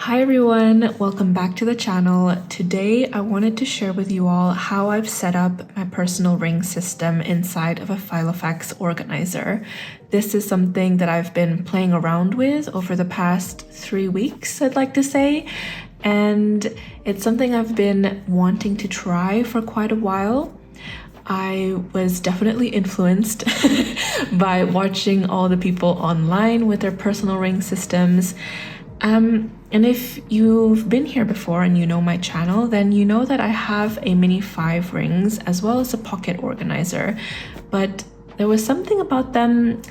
Hi everyone, welcome back to the channel. Today I wanted to share with you all how I've set up my personal ring system inside of a Filofax organizer. This is something that I've been playing around with over the past 3 weeks, I'd like to say, and it's something I've been wanting to try for quite a while. I was definitely influenced by watching all the people online with their personal ring systems. And if you've been here before and you know my channel, then you know that I have a mini 5 rings as well as a pocket organizer. But there was something about them,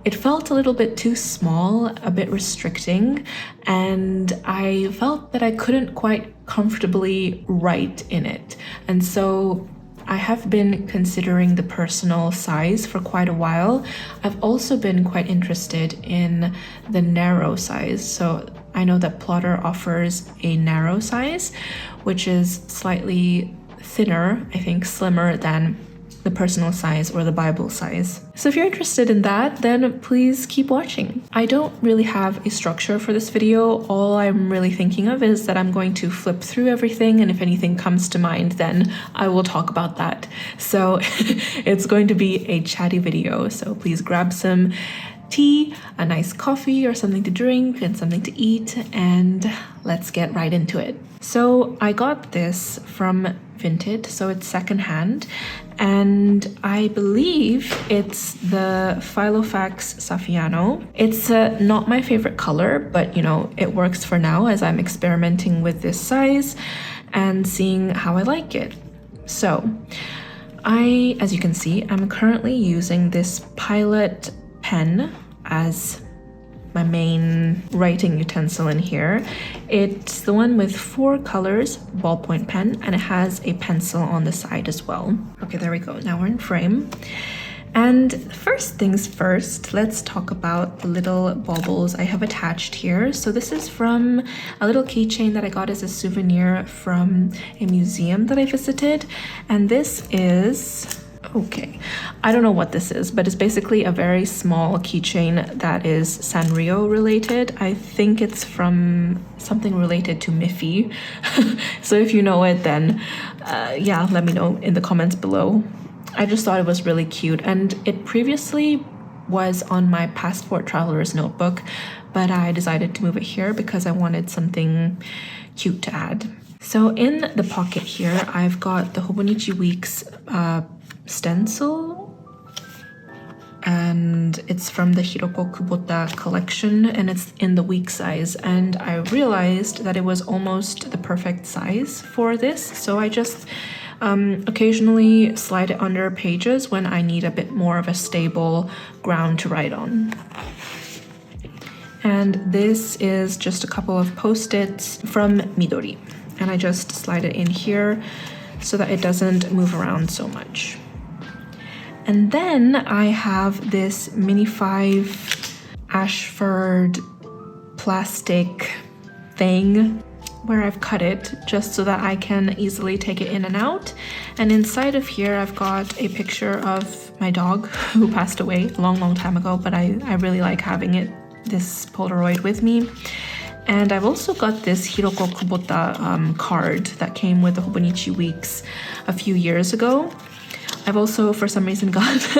it felt a little bit too small, a bit restricting, and I felt that I couldn't quite comfortably write in it. And so I have been considering the personal size for quite a while. I've also been quite interested in the narrow size. So I know that Plotter offers a narrow size, which is slightly thinner, I think slimmer than the personal size or the Bible size. So if you're interested in that, then please keep watching. I don't really have a structure for this video. All I'm really thinking of is that I'm going to flip through everything, and if anything comes to mind, then I will talk about that. So it's going to be a chatty video, so please grab some tea, a nice coffee or something to drink and something to eat, and let's get right into it. So I got this from Vinted, so it's secondhand, and I believe it's the Filofax Saffiano. It's not my favorite color, but you know, it works for now as I'm experimenting with this size and seeing how I like it. So as you can see, I'm currently using this Pilot pen as my main writing utensil in here. It's the one with 4 colors, ballpoint pen, and it has a pencil on the side as well. Okay, there we go. Now we're in frame. And first things first, let's talk about the little baubles I have attached here. So this is from a little keychain that I got as a souvenir from a museum that I visited. And this is... okay, I don't know what this is, but it's basically a very small keychain that is Sanrio related. I think it's from something related to Miffy. So if you know it, then yeah, let me know in the comments below. I just thought it was really cute, and it previously was on my passport traveler's notebook, but I decided to move it here because I wanted something cute to add. So in the pocket here, I've got the Hobonichi Weeks stencil, and it's from the Hiroko Kubota collection, and it's in the week size, and I realized that it was almost the perfect size for this, so I just occasionally slide it under pages when I need a bit more of a stable ground to write on. And this is just a couple of post-its from Midori, and I just slide it in here so that it doesn't move around so much. And then I have this mini 5 Ashford plastic thing where I've cut it just so that I can easily take it in and out. And inside of here, I've got a picture of my dog who passed away a long time ago, but I really like having this Polaroid with me. And I've also got this Hiroko Kubota card that came with the Hobonichi Weeks a few years ago. I've also, for some reason, got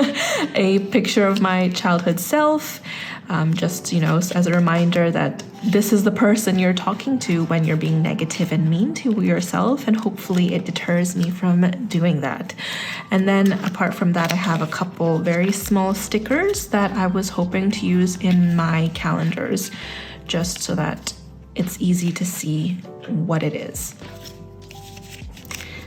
a picture of my childhood self, just, you know, as a reminder that this is the person you're talking to when you're being negative and mean to yourself, and hopefully it deters me from doing that. And then apart from that, I have a couple very small stickers that I was hoping to use in my calendars, just so that it's easy to see what it is.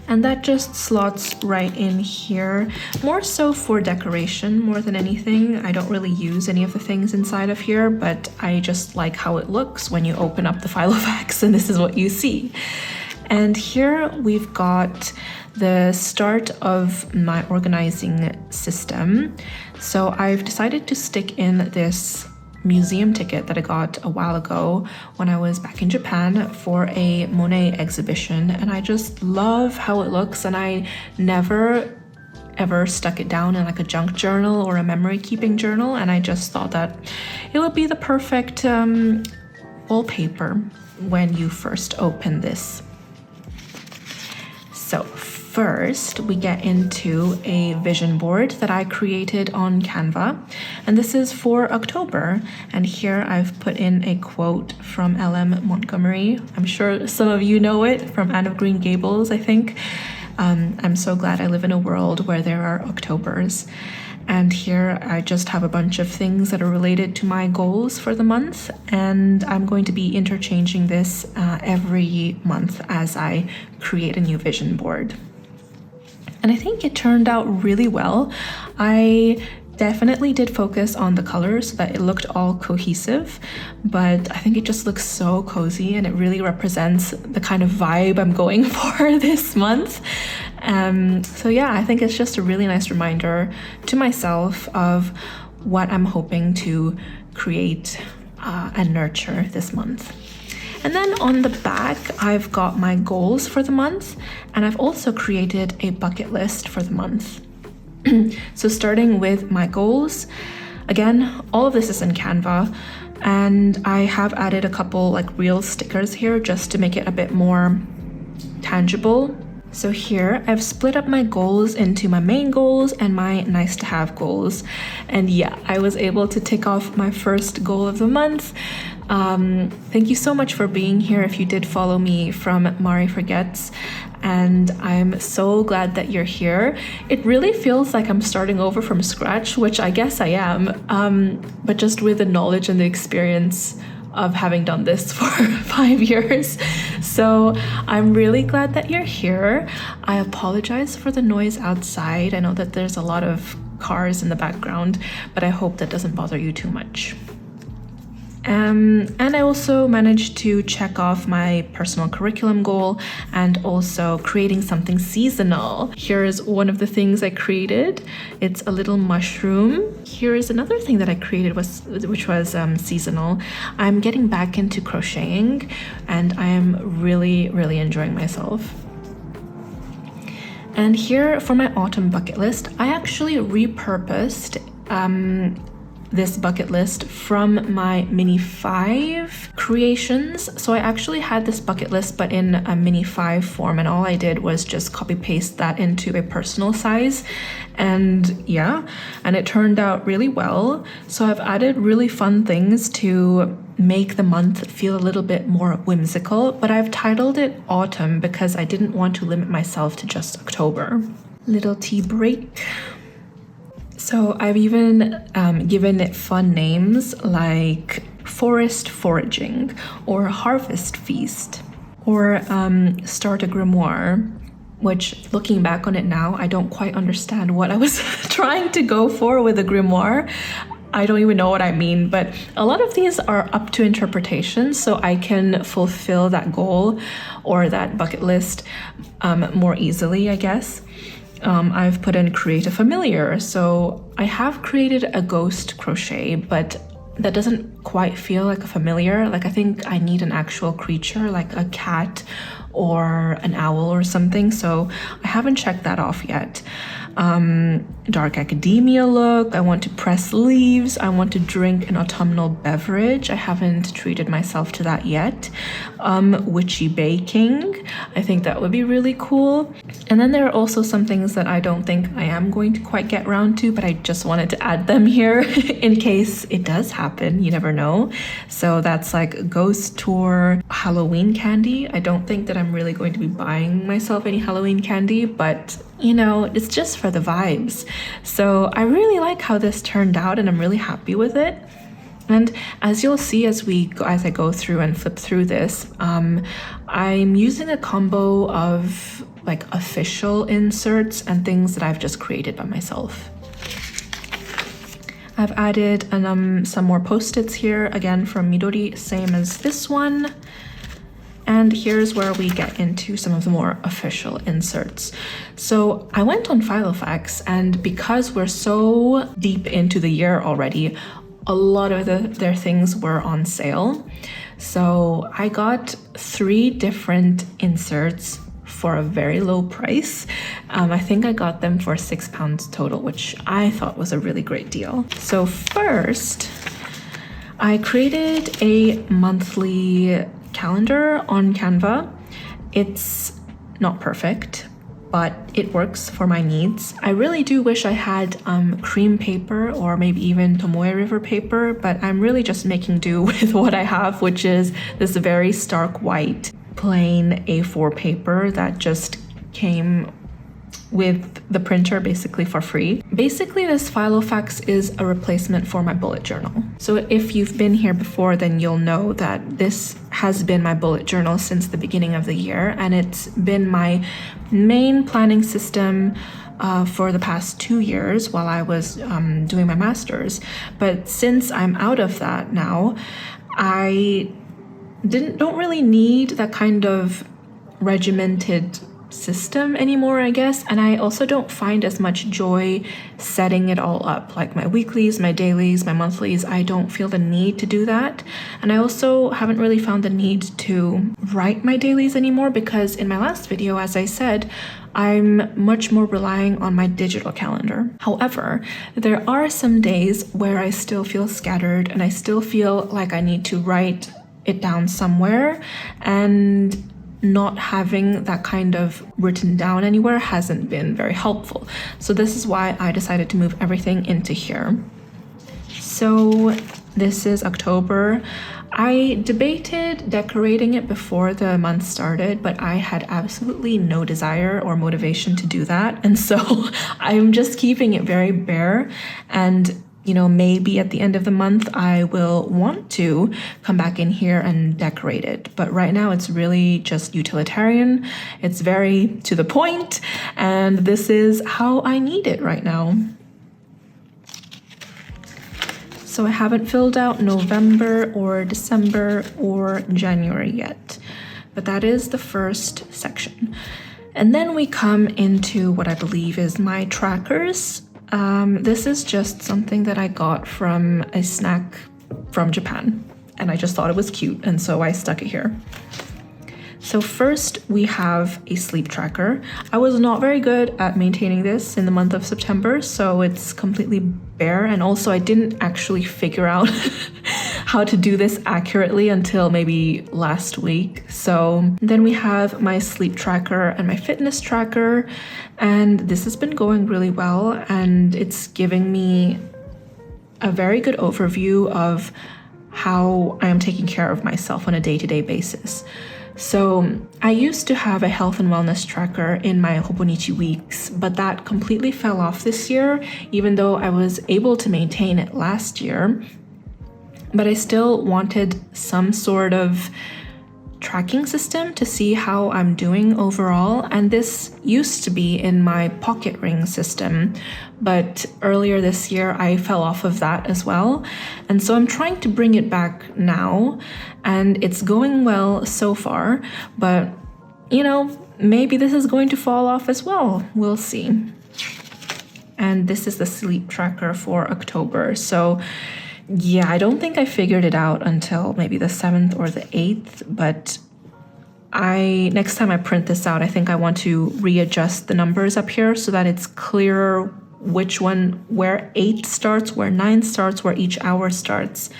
And that just slots right in here, more so for decoration more than anything. I don't really use any of the things inside of here, but I just like how it looks when you open up the Filofax and this is what you see. And here we've got the start of my organizing system. So I've decided to stick in this museum ticket that I got a while ago when I was back in Japan for a Monet exhibition, and I just love how it looks, and I never ever stuck it down in like a junk journal or a memory keeping journal, and I just thought that it would be the perfect wallpaper when you first open this. So first we get into a vision board that I created on Canva, and this is for October. And here I've put in a quote from L.M. Montgomery. I'm sure some of you know it, from Anne of Green Gables, I think. I'm so glad I live in a world where there are Octobers. And here I just have a bunch of things that are related to my goals for the month, and I'm going to be interchanging this every month as I create a new vision board. And I think it turned out really well. I definitely did focus on the colors so that it looked all cohesive, but I think it just looks so cozy and it really represents the kind of vibe I'm going for this month. So yeah, I think it's just a really nice reminder to myself of what I'm hoping to create and nurture this month. And then on the back, I've got my goals for the month, and I've also created a bucket list for the month. So starting with my goals, again, all of this is in Canva, and I have added a couple like real stickers here just to make it a bit more tangible. So here I've split up my goals into my main goals and my nice to have goals. And yeah, I was able to tick off my first goal of the month. Thank you so much for being here if you did follow me from Mari Forgets. And I'm so glad that you're here. It really feels like I'm starting over from scratch, which I guess I am, but just with the knowledge and the experience of having done this for 5 years. So I'm really glad that you're here. I apologize for the noise outside. I know that there's a lot of cars in the background, but I hope that doesn't bother you too much. And I also managed to check off my personal curriculum goal and also creating something seasonal. Here's one of the things I created. It's a little mushroom. Here is another thing that I created which was seasonal. I'm getting back into crocheting and I am really, really enjoying myself. And here for my autumn bucket list, I actually repurposed this bucket list from my mini 5 creations. So I actually had this bucket list but in a mini 5 form, and all I did was just copy paste that into a personal size, and yeah, and it turned out really well. So I've added really fun things to make the month feel a little bit more whimsical, but I've titled it Autumn because I didn't want to limit myself to just October. Little tea break. So I've even given it fun names like Forest Foraging or Harvest Feast or Start a Grimoire, which looking back on it now, I don't quite understand what I was trying to go for with a grimoire. I don't even know what I mean, but a lot of these are up to interpretation, so I can fulfill that goal or that bucket list more easily, I guess. I've put in create a familiar. So I have created a ghost crochet, but that doesn't quite feel like a familiar. Like I think I need an actual creature like a cat or an owl or something. So I haven't checked that off yet. Dark academia look. I want to press leaves. I want to drink an autumnal beverage. I haven't treated myself to that yet. Witchy baking. I think that would be really cool. And then there are also some things that I don't think I am going to quite get around to, but I just wanted to add them here in case it does happen. You never know. So that's like ghost tour, Halloween candy. I don't think that I'm really going to be buying myself any Halloween candy, but you know, it's just for the vibes. So I really like how this turned out and I'm really happy with it. And as you'll see as I go through and flip through this, I'm using a combo of like official inserts and things that I've just created by myself. I've added some more post-its here, again from Midori, same as this one. And here's where we get into some of the more official inserts. So I went on Filofax, and because we're so deep into the year already, a lot of their things were on sale. So I got 3 different inserts for a very low price. I think I got them for £6 total, which I thought was a really great deal. So first, I created a monthly calendar on Canva. It's not perfect, but it works for my needs. I really do wish I had cream paper or maybe even Tomoe River paper, but I'm really just making do with what I have, which is this very stark white plain A4 paper that just came with the printer basically for free. Basically, this Filofax is a replacement for my bullet journal. So if you've been here before, then you'll know that this has been my bullet journal since the beginning of the year, and it's been my main planning system for the past 2 years while I was doing my master's. But since I'm out of that now, I don't really need that kind of regimented system anymore, I guess. And I also don't find as much joy setting it all up, like my weeklies, my dailies, my monthlies. I don't feel the need to do that. And I also haven't really found the need to write my dailies anymore, because in my last video, as I said, I'm much more relying on my digital calendar. However, there are some days where I still feel scattered and I still feel like I need to write it down somewhere, and not having that kind of written down anywhere hasn't been very helpful. So this is why I decided to move everything into here. So this is October. I debated decorating it before the month started, but I had absolutely no desire or motivation to do that. And so I'm just keeping it very bare, and maybe at the end of the month, I will want to come back in here and decorate it. But right now it's really just utilitarian. It's very to the point, and this is how I need it right now. So I haven't filled out November or December or January yet, but that is the first section. And then we come into what I believe is my trackers. This is just something that I got from a snack from Japan, and I just thought it was cute, and so I stuck it here. So first we have a sleep tracker. I was not very good at maintaining this in the month of September, so it's completely bare, and also I didn't actually figure out how to do this accurately until maybe last week. So then we have my sleep tracker and my fitness tracker, and this has been going really well, and it's giving me a very good overview of how I am taking care of myself on a day-to-day basis. So I used to have a health and wellness tracker in my Hobonichi weeks, but that completely fell off this year, even though I was able to maintain it last year. But I still wanted some sort of tracking system to see how I'm doing overall, and this used to be in my pocket ring system, but earlier this year I fell off of that as well, and so I'm trying to bring it back now, and it's going well so far, but maybe this is going to fall off as well. We'll see. And this is the sleep tracker for October. So yeah, I don't think I figured it out until maybe the 7th or the 8th, but next time I print this out, I think I want to readjust the numbers up here so that it's clearer where 8 starts, where 9 starts, where each hour starts.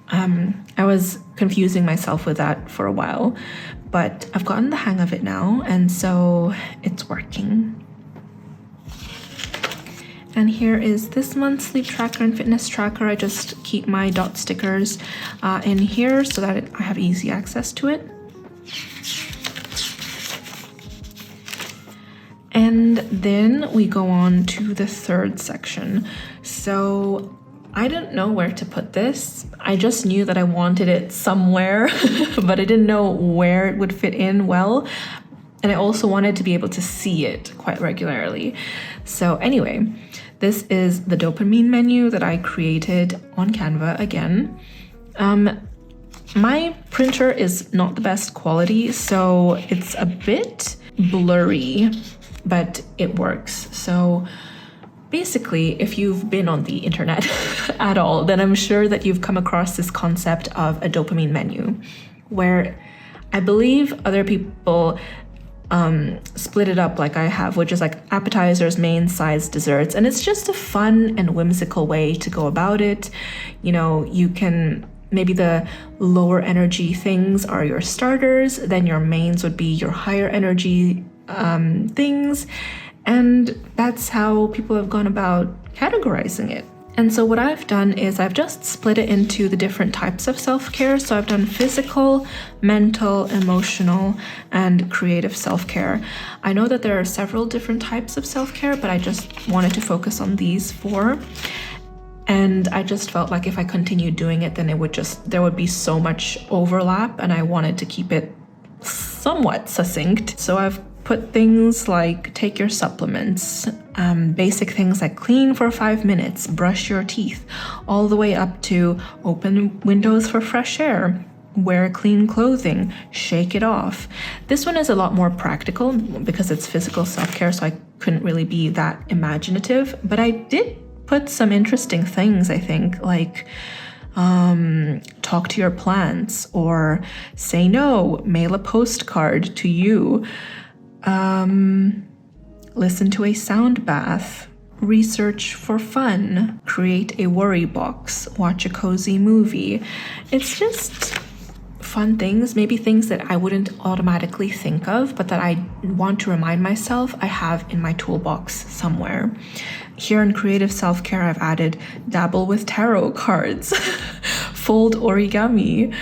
I was confusing myself with that for a while, but I've gotten the hang of it now, and so it's working. And here is this month's sleep tracker and fitness tracker. I just keep my dot stickers in here so that I have easy access to it. And then we go on to the third section. So I didn't know where to put this. I just knew that I wanted it somewhere, but I didn't know where it would fit in well. And I also wanted to be able to see it quite regularly. So anyway, this is the dopamine menu that I created on Canva again. My printer is not the best quality, so it's a bit blurry, but it works. So basically, if you've been on the internet at all, then I'm sure that you've come across this concept of a dopamine menu, where I believe other people split it up like I have, which is like appetizers, main, sides, desserts, and it's just a fun and whimsical way to go about it. You can maybe the lower energy things are your starters, then your mains would be your higher energy things. And that's how people have gone about categorizing it. And so what I've done is I've just split it into the different types of self-care. So I've done physical, mental, emotional, and creative self-care. I know that there are several different types of self-care, but I just wanted to focus on these 4. And I just felt like if I continued doing it, then there would be so much overlap, and I wanted to keep it somewhat succinct. So I've put things like take your supplements, basic things like clean for 5 minutes, brush your teeth, all the way up to open windows for fresh air, wear clean clothing, shake it off. This one is a lot more practical because it's physical self-care, so I couldn't really be that imaginative, but I did put some interesting things, I think, like talk to your plants, or say no, mail a postcard to you, listen to a sound bath, research for fun, create a worry box, watch a cozy movie. It's just fun things, maybe things that I wouldn't automatically think of, but that I want to remind myself I have in my toolbox somewhere. Here in creative self-care, I've added dabble with tarot cards, fold origami,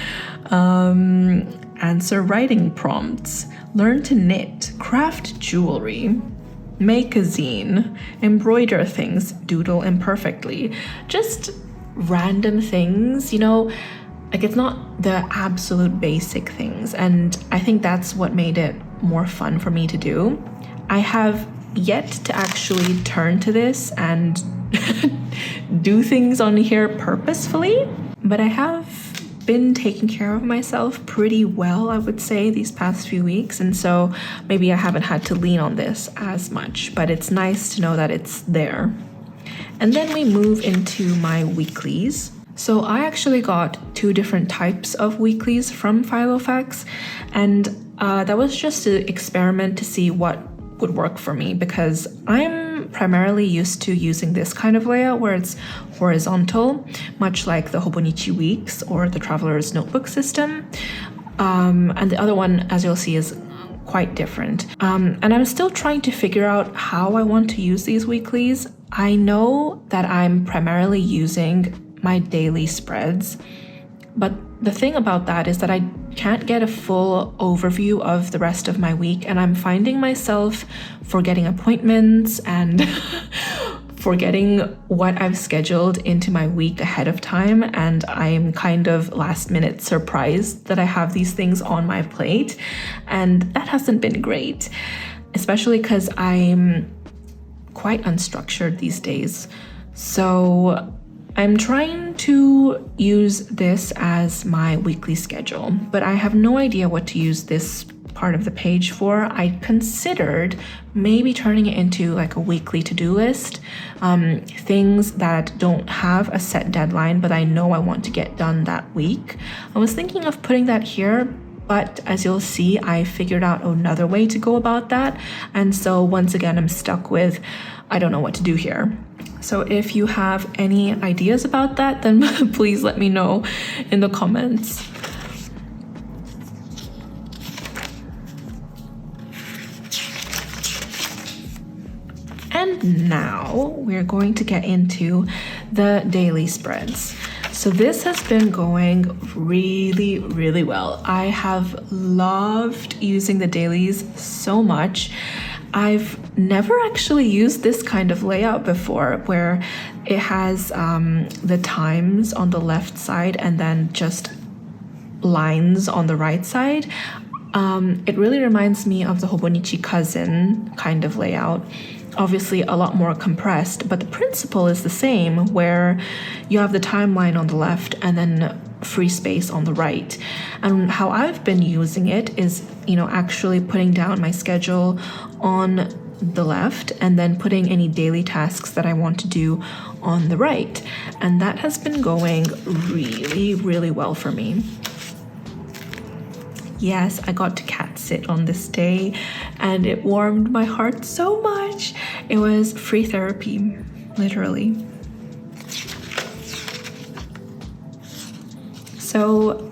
answer writing prompts, learn to knit, craft jewelry, make a zine, embroider things, doodle imperfectly. Just random things, like it's not the absolute basic things. And I think that's what made it more fun for me to do. I have yet to actually turn to this and do things on here purposefully, but I have been taking care of myself pretty well, I would say, these past few weeks, and so maybe I haven't had to lean on this as much, but it's nice to know that it's there. And then we move into my weeklies. So I actually got 2 different types of weeklies from Filofax, and that was just to experiment to see what would work for me, because I'm primarily used to using this kind of layout where it's horizontal, much like the Hobonichi Weeks or the Traveler's Notebook system. And the other one, as you'll see, is quite different. And I'm still trying to figure out how I want to use these weeklies. I know that I'm primarily using my daily spreads, but the thing about that is that I can't get a full overview of the rest of my week, and I'm finding myself forgetting appointments and forgetting what I've scheduled into my week ahead of time, and I'm kind of last minute surprised that I have these things on my plate, and that hasn't been great, especially because I'm quite unstructured these days. So I'm trying to use this as my weekly schedule, but I have no idea what to use this part of the page for. I considered maybe turning it into like a weekly to-do list, things that don't have a set deadline, but I know I want to get done that week. I was thinking of putting that here, but as you'll see, I figured out another way to go about that. And so once again, I'm stuck with, I don't know what to do here. So if you have any ideas about that, then please let me know in the comments. And now we're going to get into the daily spreads. So this has been going really, really well. I have loved using the dailies so much. I've never actually used this kind of layout before, where it has the times on the left side and then just lines on the right side. It really reminds me of the Hobonichi Cousin kind of layout. Obviously a lot more compressed, but the principle is the same, where you have the timeline on the left and then free space on the right. And how I've been using it is, actually putting down my schedule on the left and then putting any daily tasks that I want to do on the right. And that has been going really, really well for me. Yes, I got to cat sit on this day and it warmed my heart so much. It was free therapy, literally. So,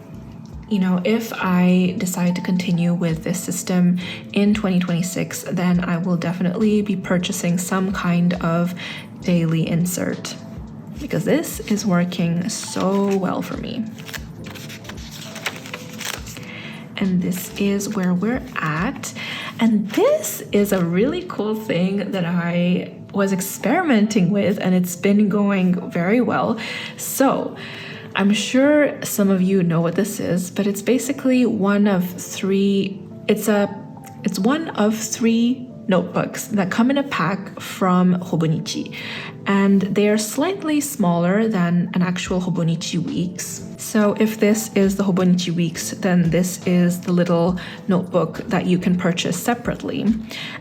if I decide to continue with this system in 2026, then I will definitely be purchasing some kind of daily insert because this is working so well for me. And this is where we're at. And this is a really cool thing that I was experimenting with, and it's been going very well. So I'm sure some of you know what this is, but it's basically one of three notebooks that come in a pack from Hobonichi, and they are slightly smaller than an actual Hobonichi Weeks. So if this is the Hobonichi Weeks, then this is the little notebook that you can purchase separately.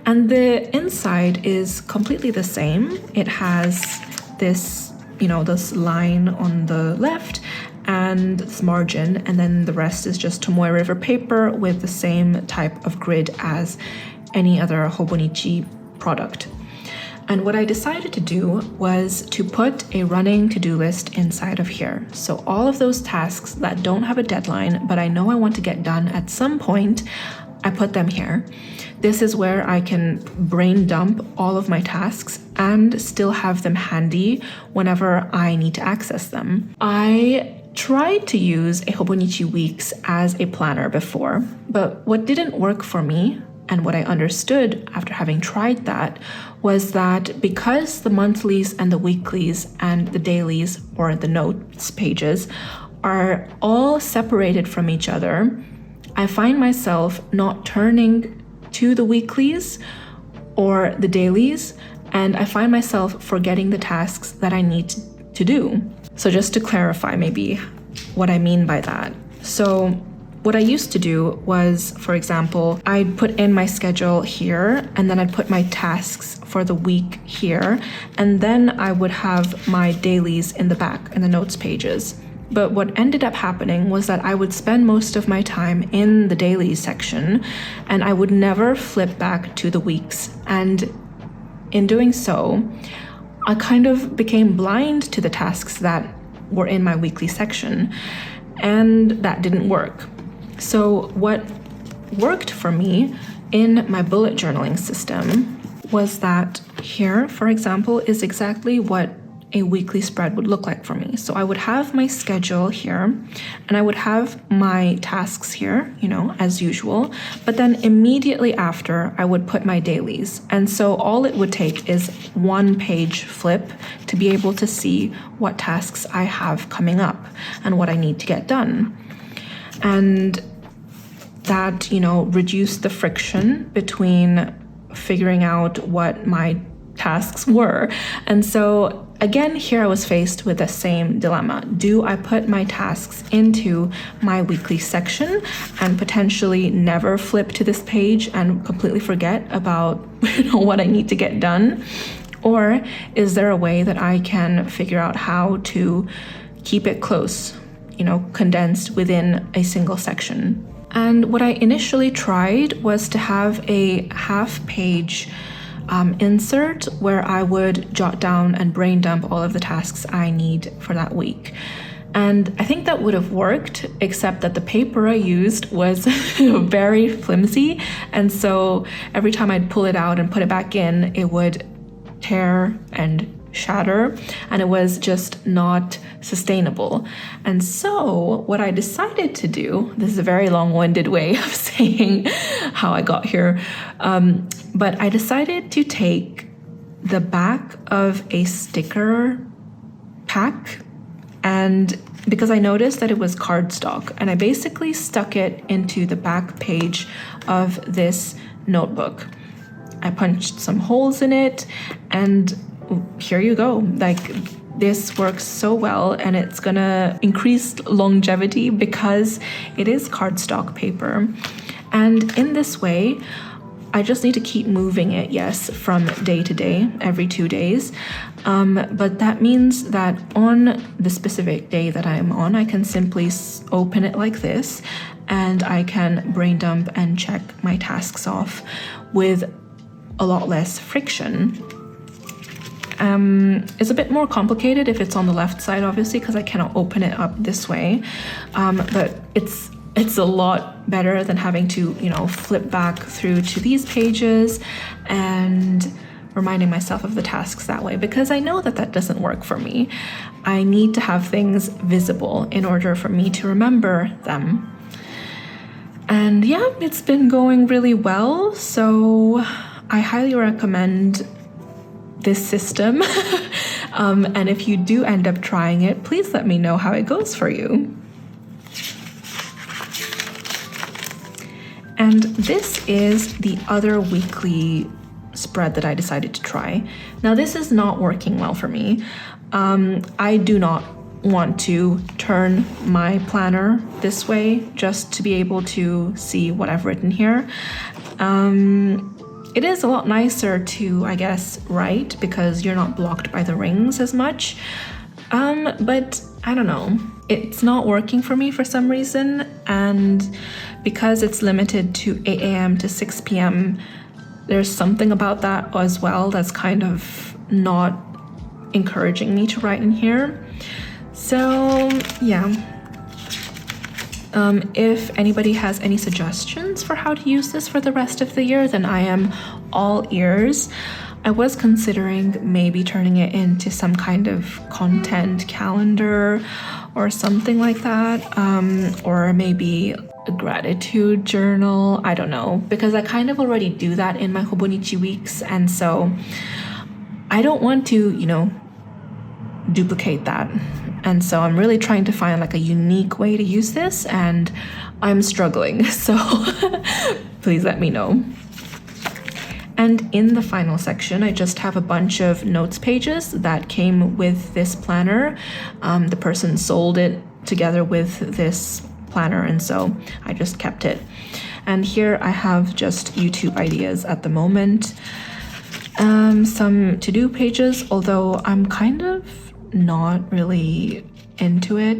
And the inside is completely the same. It has this this line on the left and this margin, and then the rest is just Tomoe River paper with the same type of grid as any other Hobonichi product. And what I decided to do was to put a running to-do list inside of here. So all of those tasks that don't have a deadline, but I know I want to get done at some point, I put them here. This is where I can brain dump all of my tasks and still have them handy whenever I need to access them. I tried to use a Hobonichi Weeks as a planner before, but what didn't work for me, and what I understood after having tried that, was that because the monthlies and the weeklies and the dailies, or the notes pages, are all separated from each other, I find myself not turning to the weeklies or the dailies, and I find myself forgetting the tasks that I need to do. So just to clarify maybe what I mean by that. So what I used to do was, for example, I'd put in my schedule here, and then I'd put my tasks for the week here, and then I would have my dailies in the back in the notes pages. But what ended up happening was that I would spend most of my time in the dailies section, and I would never flip back to the weeks. And in doing so, I kind of became blind to the tasks that were in my weekly section, and that didn't work. So what worked for me in my bullet journaling system was that here, for example, is exactly what a weekly spread would look like for me. So I would have my schedule here, and I would have my tasks here, as usual, but then immediately after I would put my dailies. And so all it would take is one page flip to be able to see what tasks I have coming up and what I need to get done. And that, reduced the friction between figuring out what my tasks were. And so again, here I was faced with the same dilemma. Do I put my tasks into my weekly section and potentially never flip to this page and completely forget about what I need to get done? Or is there a way that I can figure out how to keep it close, condensed within a single section? And what I initially tried was to have a half-page insert where I would jot down and brain dump all of the tasks I need for that week. And I think that would have worked, except that the paper I used was very flimsy. And so every time I'd pull it out and put it back in, it would tear and shatter, and it was just not sustainable. And so what I decided to do, this is a very long-winded way of saying how I got here, but I decided to take the back of a sticker pack, and because I noticed that it was cardstock, and I basically stuck it into the back page of this notebook. I punched some holes in it, and here you go. This works so well, and it's gonna increase longevity because it is cardstock paper. And in this way, I just need to keep moving it, yes, from day to day, every 2 days. But that means that on the specific day that I'm on, I can simply open it like this, and I can brain dump and check my tasks off with a lot less friction. is a bit more complicated if it's on the left side, obviously, because I cannot open it up this way. But it's a lot better than having to, flip back through to these pages and reminding myself of the tasks that way, because I know that doesn't work for me. I need to have things visible in order for me to remember them. And yeah, it's been going really well, so I highly recommend this system. And if you do end up trying it, please let me know how it goes for you. And this is the other weekly spread that I decided to try. Now, this is not working well for me. I do not want to turn my planner this way just to be able to see what I've written here. It is a lot nicer to, I guess, write because you're not blocked by the rings as much. But I don't know. It's not working for me for some reason. And because it's limited to 8 a.m. to 6 p.m., there's something about that as well that's kind of not encouraging me to write in here. So yeah, if anybody has any suggestions for how to use this for the rest of the year, then I am all ears. I was considering maybe turning it into some kind of content calendar or something like that, or maybe a gratitude journal. I don't know, because I kind of already do that in my Hobonichi weeks, and so I don't want to, duplicate that. And so I'm really trying to find like a unique way to use this, and I'm struggling. So please let me know. And in the final section, I just have a bunch of notes pages that came with this planner. The person sold it together with this planner, and so I just kept it. And here I have just YouTube ideas at the moment. Some to-do pages, although I'm kind of not really into it.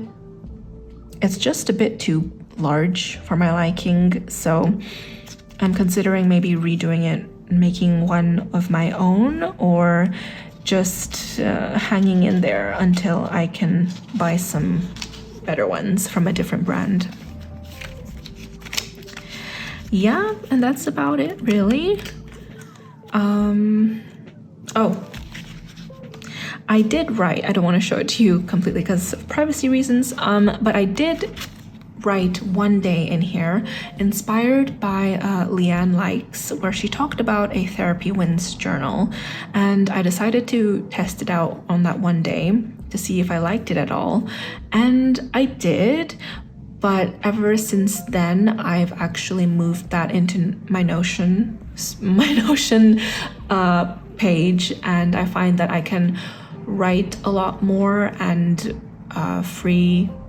It's just a bit too large for my liking, so I'm considering maybe redoing it, making one of my own, or just hanging in there until I can buy some better ones from a different brand. Yeah, and that's about it, really. Oh, I did write, I don't want to show it to you completely because of privacy reasons, but I did write one day in here inspired by Leanne Likes, where she talked about a Therapy Wins journal, and I decided to test it out on that one day to see if I liked it at all, and I did. But ever since then, I've actually moved that into my Notion page, and I find that I can write a lot more and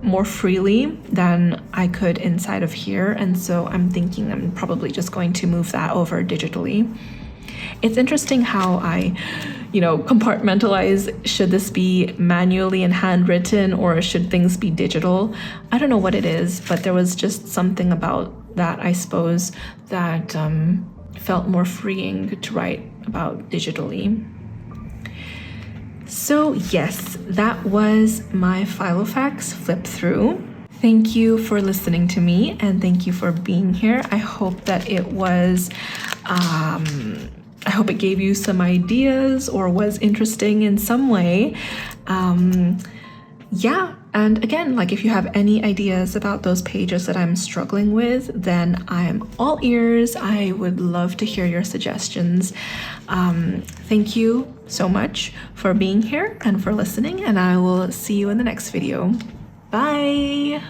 more freely than I could inside of here. And so I'm thinking I'm probably just going to move that over digitally. It's interesting how I, compartmentalize. Should this be manually and handwritten, or should things be digital? I don't know what it is, but there was just something about that, I suppose, that felt more freeing to write about digitally. So yes, that was my Filofax flip through. Thank you for listening to me, and thank you for being here. I hope that it was I hope it gave you some ideas or was interesting in some way. Yeah, and again, if you have any ideas about those pages that I'm struggling with, then I'm all ears. I would love to hear your suggestions. Thank you so much for being here and for listening, and I will see you in the next video. Bye!